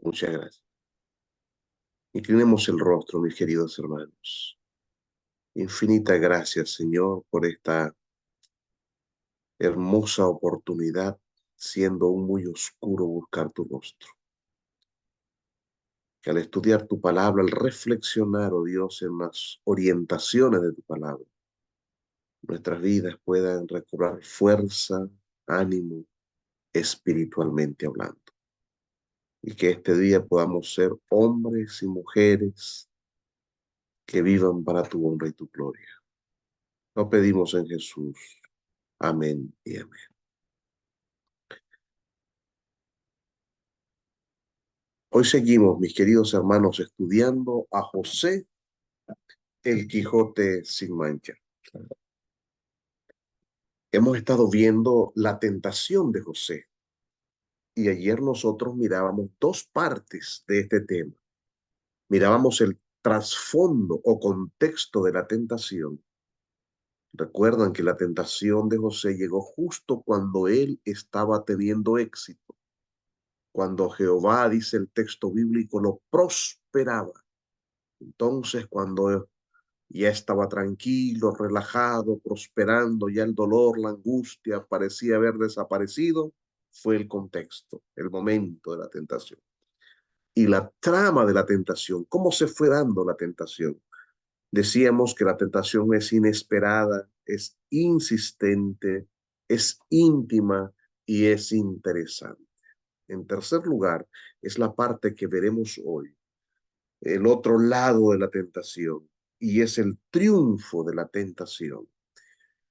Muchas gracias. Inclinemos el rostro, mis queridos hermanos. Infinita gracias, Señor, por esta hermosa oportunidad, siendo aún muy oscuro buscar tu rostro. Que al estudiar tu palabra, al reflexionar, oh Dios, en las orientaciones de tu palabra, nuestras vidas puedan recobrar fuerza, ánimo, espiritualmente hablando. Y que este día podamos ser hombres y mujeres que vivan para tu honra y tu gloria. Lo pedimos en Jesús. Amén y amén. Hoy seguimos, mis queridos hermanos, estudiando a José, el Quijote sin mancha. Hemos estado viendo la tentación de José y ayer nosotros mirábamos dos partes de este tema. Mirábamos el trasfondo o contexto de la tentación. Recuerdan que la tentación de José llegó justo cuando él estaba teniendo éxito, cuando Jehová, dice el texto bíblico, lo prosperaba. Entonces, cuando ya estaba tranquilo, relajado, prosperando, ya el dolor, la angustia parecía haber desaparecido, fue el contexto, el momento de la tentación. Y la trama de la tentación, ¿cómo se fue dando la tentación? Decíamos que la tentación es inesperada, es insistente, es íntima y es interesante. En tercer lugar, es la parte que veremos hoy, el otro lado de la tentación, y es el triunfo de la tentación.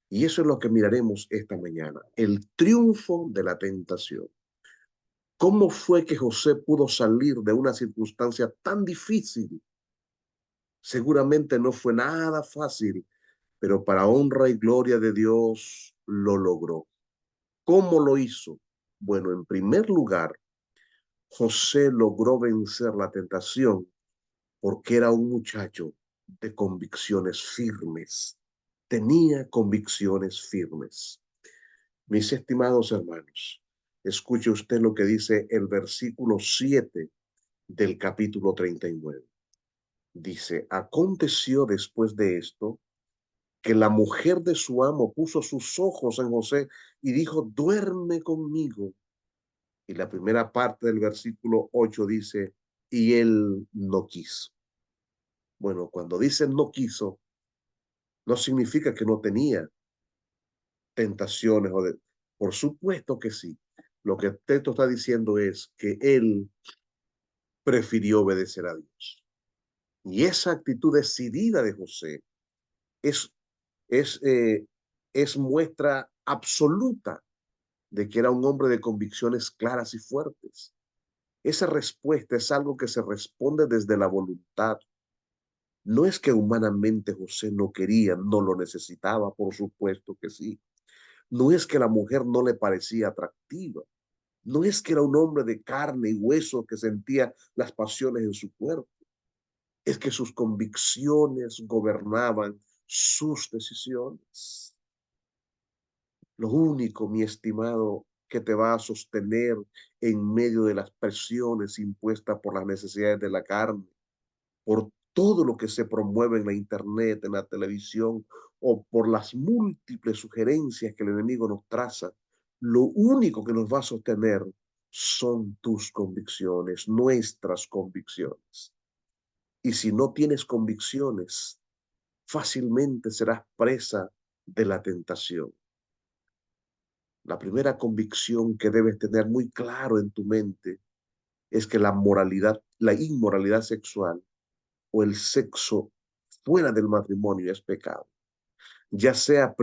Y eso es lo que miraremos esta mañana, el triunfo de la tentación. ¿Cómo fue que José pudo salir de una circunstancia tan difícil? Seguramente no fue nada fácil, pero para honra y gloria de Dios lo logró. ¿Cómo lo hizo? Bueno, en primer lugar, José logró vencer la tentación porque era un muchacho de convicciones firmes. Tenía convicciones firmes. Mis estimados hermanos, escuche usted lo que dice el versículo 7 del capítulo 39. Dice, aconteció después de esto que la mujer de su amo puso sus ojos en José y dijo, duerme conmigo. Y la primera parte del versículo 8 dice, y él no quiso. Bueno, cuando dice no quiso, no significa que no tenía tentaciones. Por supuesto que sí. Lo que el texto está diciendo es que él prefirió obedecer a Dios. Y esa actitud decidida de José es, es, eh, es muestra absoluta de que era un hombre de convicciones claras y fuertes. Esa respuesta es algo que se responde desde la voluntad. No es que humanamente José no quería, no lo necesitaba, por supuesto que sí. No es que la mujer no le parecía atractiva. No es que era un hombre de carne y hueso que sentía las pasiones en su cuerpo. Es que sus convicciones gobernaban sus decisiones. Lo único, mi estimado, que te va a sostener en medio de las presiones impuestas por las necesidades de la carne, por todo lo que se promueve en la internet, en la televisión o por las múltiples sugerencias que el enemigo nos traza, lo único que nos va a sostener son tus convicciones, nuestras convicciones. Y si no tienes convicciones, fácilmente serás presa de la tentación. La primera convicción que debes tener muy claro en tu mente es que la moralidad, la inmoralidad sexual o el sexo fuera del matrimonio es pecado, ya sea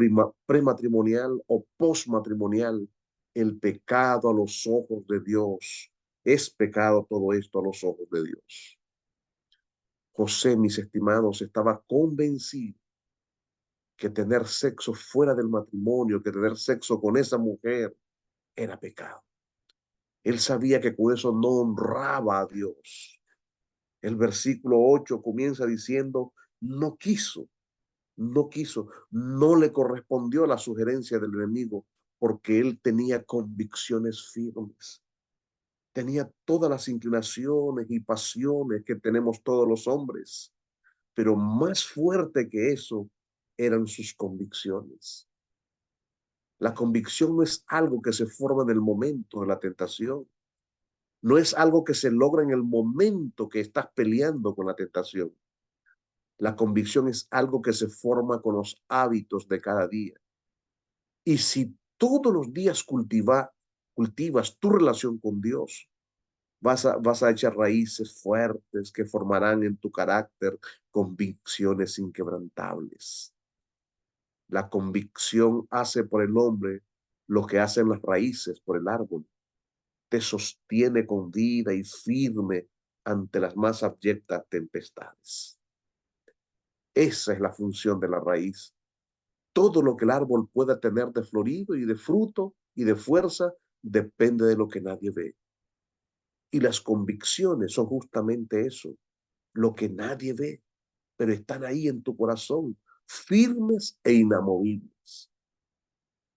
prematrimonial o postmatrimonial. El pecado a los ojos de Dios es pecado, todo esto a los ojos de Dios. José, mis estimados, estaba convencido que tener sexo fuera del matrimonio, que tener sexo con esa mujer era pecado. Él sabía que con eso no honraba a Dios. El versículo 8 comienza diciendo, no quiso, no quiso, no le correspondió la sugerencia del enemigo porque él tenía convicciones firmes. tenía todas las inclinaciones y pasiones que tenemos todos los hombres, pero más fuerte que eso eran sus convicciones. La convicción no es algo que se forma en el momento de la tentación, no es algo que se logra en el momento que estás peleando con la tentación. La convicción es algo que se forma con los hábitos de cada día. Y si todos los días cultivas tu relación con Dios, vas a echar raíces fuertes que formarán en tu carácter convicciones inquebrantables. La convicción hace por el hombre lo que hacen las raíces por el árbol. Te sostiene con vida y firme ante las más abyectas tempestades. Esa es la función de la raíz. Todo lo que el árbol pueda tener de florido y de fruto y de fuerza depende de lo que nadie ve. Y las convicciones son justamente eso, lo que nadie ve, pero están ahí en tu corazón, firmes e inamovibles.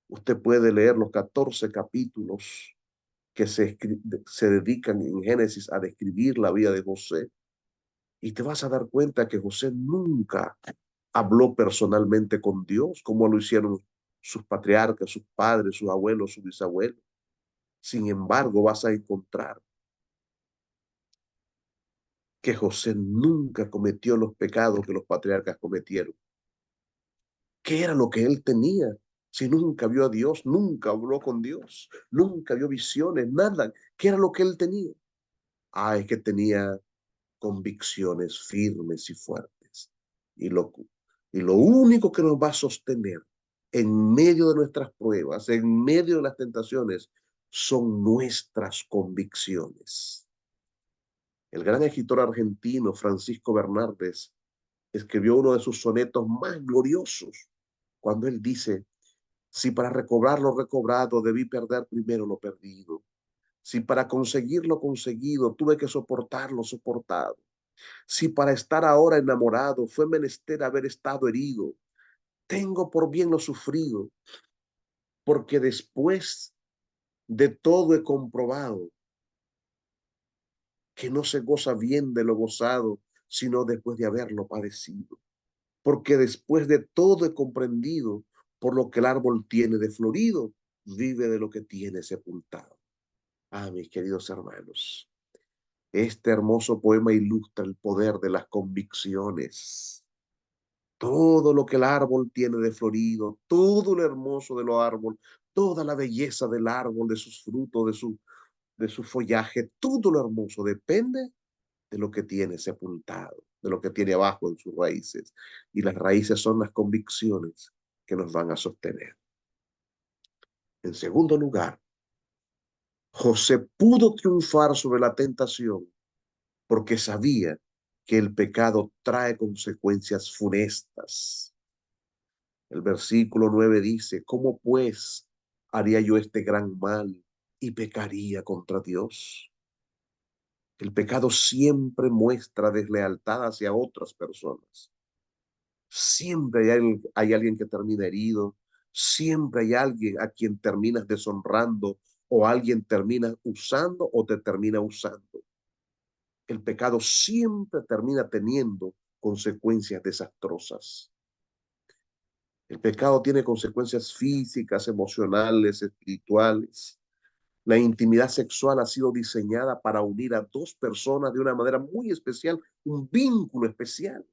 Usted puede leer los 14 capítulos que se dedican en Génesis a describir la vida de José y te vas a dar cuenta que José nunca habló personalmente con Dios como lo hicieron sus patriarcas, sus padres, sus abuelos, sus bisabuelos. Sin embargo, vas a encontrar que José nunca cometió los pecados que los patriarcas cometieron. ¿Qué era lo que él tenía? Si nunca vio a Dios, nunca habló con Dios, nunca vio visiones, nada. ¿Qué era lo que él tenía? Ah, es que tenía convicciones firmes y fuertes. Y lo, y lo único que nos va a sostener en medio de nuestras pruebas, en medio de las tentaciones, son nuestras convicciones. El gran escritor argentino Francisco Bernardes escribió uno de sus sonetos más gloriosos cuando él dice: si para recobrar lo recobrado debí perder primero lo perdido, si para conseguir lo conseguido tuve que soportar lo soportado, si para estar ahora enamorado fue menester haber estado herido, tengo por bien lo sufrido, porque después de todo he comprobado que no se goza bien de lo gozado, sino después de haberlo padecido. Porque después de todo he comprendido por lo que el árbol tiene de florido, vive de lo que tiene sepultado. Ah, mis queridos hermanos, este hermoso poema ilustra el poder de las convicciones. Todo lo que el árbol tiene de florido, todo lo hermoso de los árboles, toda la belleza del árbol, de sus frutos, de su follaje, todo lo hermoso depende de lo que tiene sepultado, de lo que tiene abajo en sus raíces. Y las raíces son las convicciones que nos van a sostener. En segundo lugar, José pudo triunfar sobre la tentación porque sabía que el pecado trae consecuencias funestas. El versículo 9 dice: ¿cómo pues haría yo este gran mal y pecaría contra Dios? El pecado siempre muestra deslealtad hacia otras personas. Siempre hay alguien que termina herido, siempre hay alguien a quien terminas deshonrando o alguien termina usando o te termina usando. El pecado siempre termina teniendo consecuencias desastrosas. El pecado tiene consecuencias físicas, emocionales, espirituales. La intimidad sexual ha sido diseñada para unir a dos personas de una manera muy especial, un vínculo especial.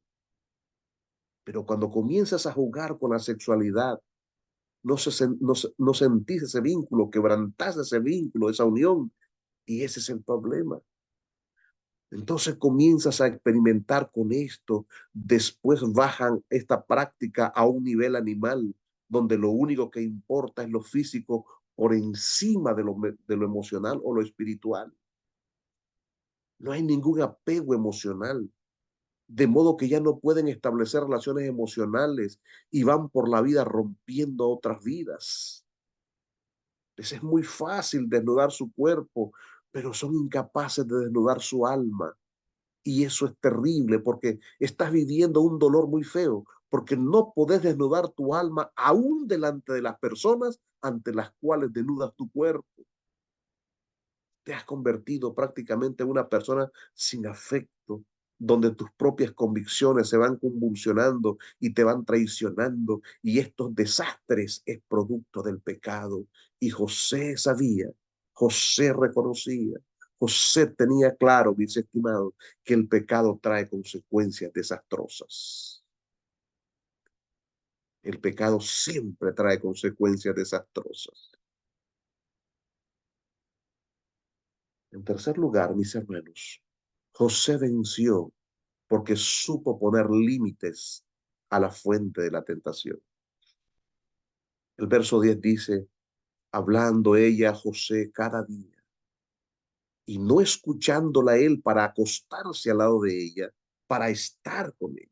Pero cuando comienzas a jugar con la sexualidad, no sentís ese vínculo, quebrantás ese vínculo, esa unión, y ese es el problema. Entonces comienzas a experimentar con esto, después bajan esta práctica a un nivel animal, donde lo único que importa es lo físico por encima de lo emocional o lo espiritual. No hay ningún apego emocional, de modo que ya no pueden establecer relaciones emocionales y van por la vida rompiendo otras vidas. Les es muy fácil desnudar su cuerpo, pero son incapaces de desnudar su alma. Y eso es terrible porque estás viviendo un dolor muy feo, porque no podés desnudar tu alma aún delante de las personas ante las cuales desnudas tu cuerpo. Te has convertido prácticamente en una persona sin afecto, donde tus propias convicciones se van convulsionando y te van traicionando, y estos desastres es producto del pecado. Y José sabía, José reconocía, José tenía claro, mis estimados, que el pecado trae consecuencias desastrosas. El pecado siempre trae consecuencias desastrosas. En tercer lugar, mis hermanos, José venció porque supo poner límites a la fuente de la tentación. El verso 10 dice, hablando ella a José cada día y no escuchándola él para acostarse al lado de ella, para estar con él.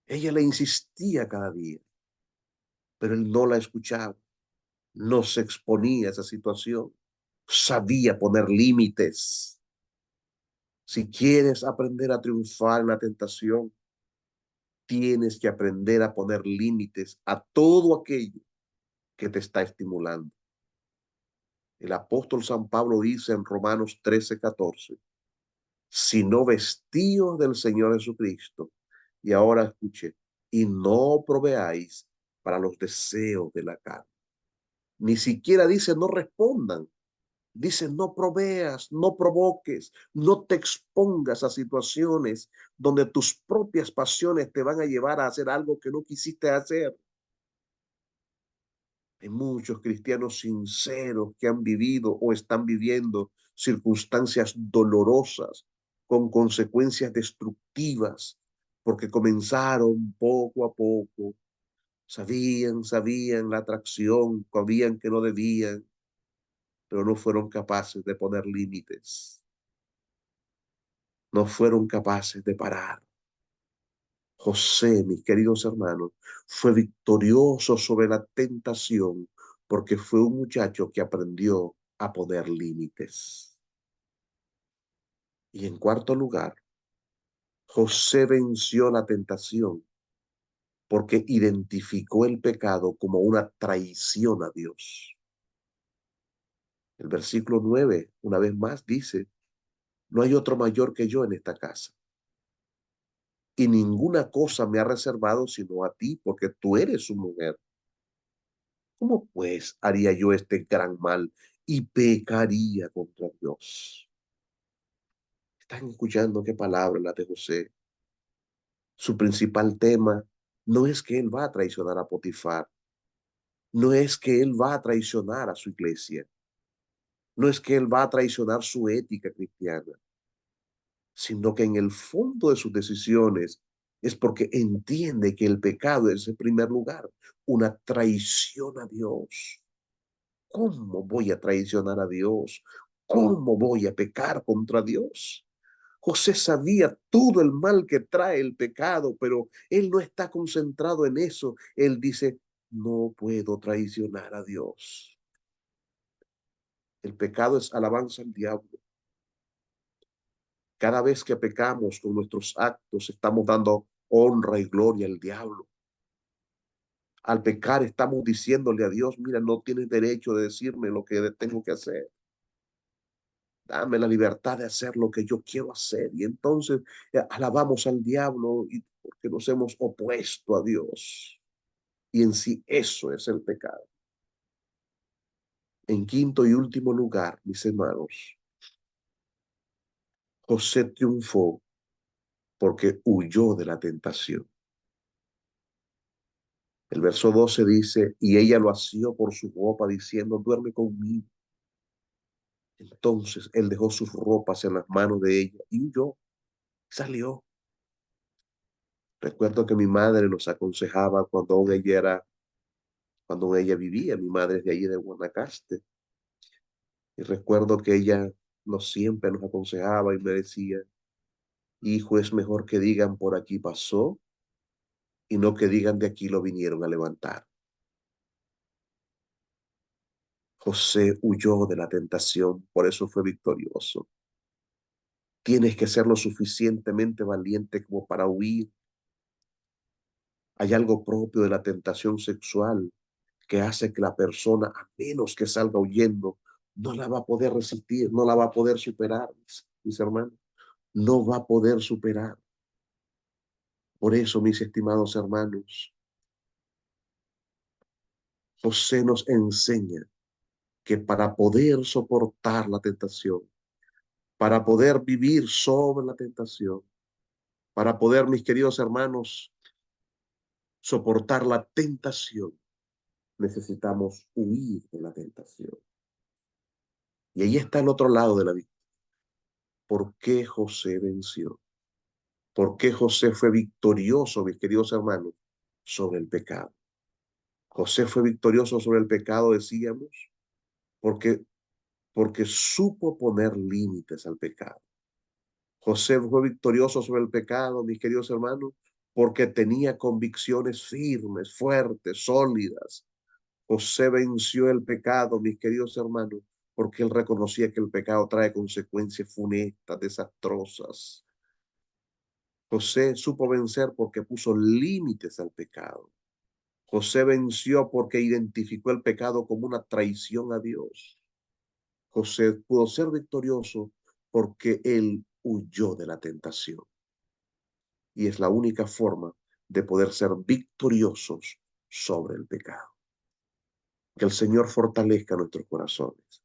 Ella le insistía cada día, pero él no la escuchaba, no se exponía a esa situación, sabía poner límites. Si quieres aprender a triunfar en la tentación, tienes que aprender a poner límites a todo aquello que te está estimulando. El apóstol San Pablo dice en Romanos 13:14, sino vestíos del Señor Jesucristo. Y ahora escuche, y no proveáis para los deseos de la carne. Ni siquiera dice no respondan. Dice no proveas, no provoques, no te expongas a situaciones donde tus propias pasiones te van a llevar a hacer algo que no quisiste hacer. Hay muchos cristianos sinceros que han vivido o están viviendo circunstancias dolorosas con consecuencias destructivas porque comenzaron poco a poco, sabían la atracción, sabían que no debían, pero no fueron capaces de poner límites, no fueron capaces de parar. José, mis queridos hermanos, fue victorioso sobre la tentación porque fue un muchacho que aprendió a poner límites. Y en cuarto lugar, José venció la tentación porque identificó el pecado como una traición a Dios. El versículo 9, una vez más, dice, no hay otro mayor que yo en esta casa. Y ninguna cosa me ha reservado sino a ti, porque tú eres su mujer. ¿Cómo pues haría yo este gran mal y pecaría contra Dios? ¿Están escuchando qué palabra la de José? Su principal tema no es que él va a traicionar a Potifar, no es que él va a traicionar a su iglesia, no es que él va a traicionar su ética cristiana, sino que en el fondo de sus decisiones es porque entiende que el pecado es en primer lugar una traición a Dios. ¿Cómo voy a traicionar a Dios? ¿Cómo voy a pecar contra Dios? José sabía todo el mal que trae el pecado, pero él no está concentrado en eso. Él dice, no puedo traicionar a Dios. El pecado es alabanza al diablo. Cada vez que pecamos con nuestros actos, estamos dando honra y gloria al diablo. Al pecar estamos diciéndole a Dios, mira, no tienes derecho de decirme lo que tengo que hacer. Dame la libertad de hacer lo que yo quiero hacer. Y entonces alabamos al diablo y porque nos hemos opuesto a Dios. Y en sí eso es el pecado. En quinto y último lugar, mis hermanos, José triunfó porque huyó de la tentación. El verso 12 dice, y ella lo asió por su ropa diciendo, duerme conmigo. Entonces él dejó sus ropas en las manos de ella y huyó, salió. Recuerdo que mi madre nos aconsejaba cuando ella vivía, mi madre es de allí de Guanacaste, y recuerdo que ella nos siempre nos aconsejaba y me decía, hijo, es mejor que digan por aquí pasó y no que digan de aquí lo vinieron a levantar. José huyó de la tentación, por eso fue victorioso. Tienes que ser lo suficientemente valiente como para huir. Hay algo propio de la tentación sexual que hace que la persona, a menos que salga huyendo, no la va a poder resistir, no la va a poder superar, mis hermanos, no va a poder superar. Por eso, mis estimados hermanos, José nos enseña que para poder soportar la tentación, para poder vivir sobre la tentación, para poder, mis queridos hermanos, soportar la tentación, necesitamos huir de la tentación. Y ahí está el otro lado de la vida. ¿Por qué José venció? ¿Por qué José fue victorioso, mis queridos hermanos, sobre el pecado? José fue victorioso sobre el pecado, decíamos, porque, porque supo poner límites al pecado. José fue victorioso sobre el pecado, mis queridos hermanos, porque tenía convicciones firmes, fuertes, sólidas. José venció el pecado, mis queridos hermanos, porque él reconocía que el pecado trae consecuencias funestas, desastrosas. José supo vencer porque puso límites al pecado. José venció porque identificó el pecado como una traición a Dios. José pudo ser victorioso porque él huyó de la tentación. Y es la única forma de poder ser victoriosos sobre el pecado. Que el Señor fortalezca nuestros corazones.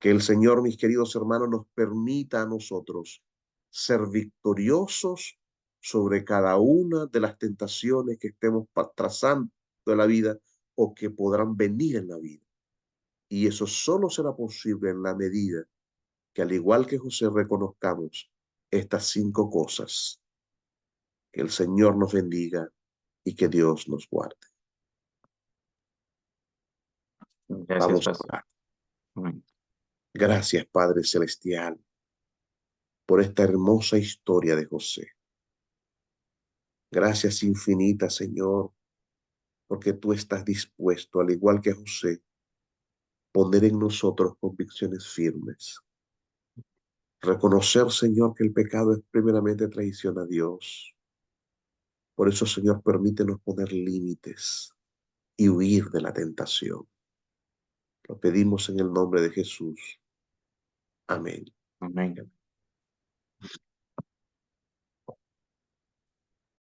Que el Señor, mis queridos hermanos, nos permita a nosotros ser victoriosos sobre cada una de las tentaciones que estemos trazando en la vida o que podrán venir en la vida. Y eso solo será posible en la medida que, al igual que José, reconozcamos estas 5 cosas. Que el Señor nos bendiga y que Dios nos guarde. Gracias, Vamos a pastor. orar. Amén. Gracias, Padre Celestial, por esta hermosa historia de José. Gracias infinitas, Señor, porque tú estás dispuesto, al igual que José, poner en nosotros convicciones firmes. Reconocer, Señor, que el pecado es primeramente traición a Dios. Por eso, Señor, permítenos poner límites y huir de la tentación. Lo pedimos en el nombre de Jesús. Amén. Amén.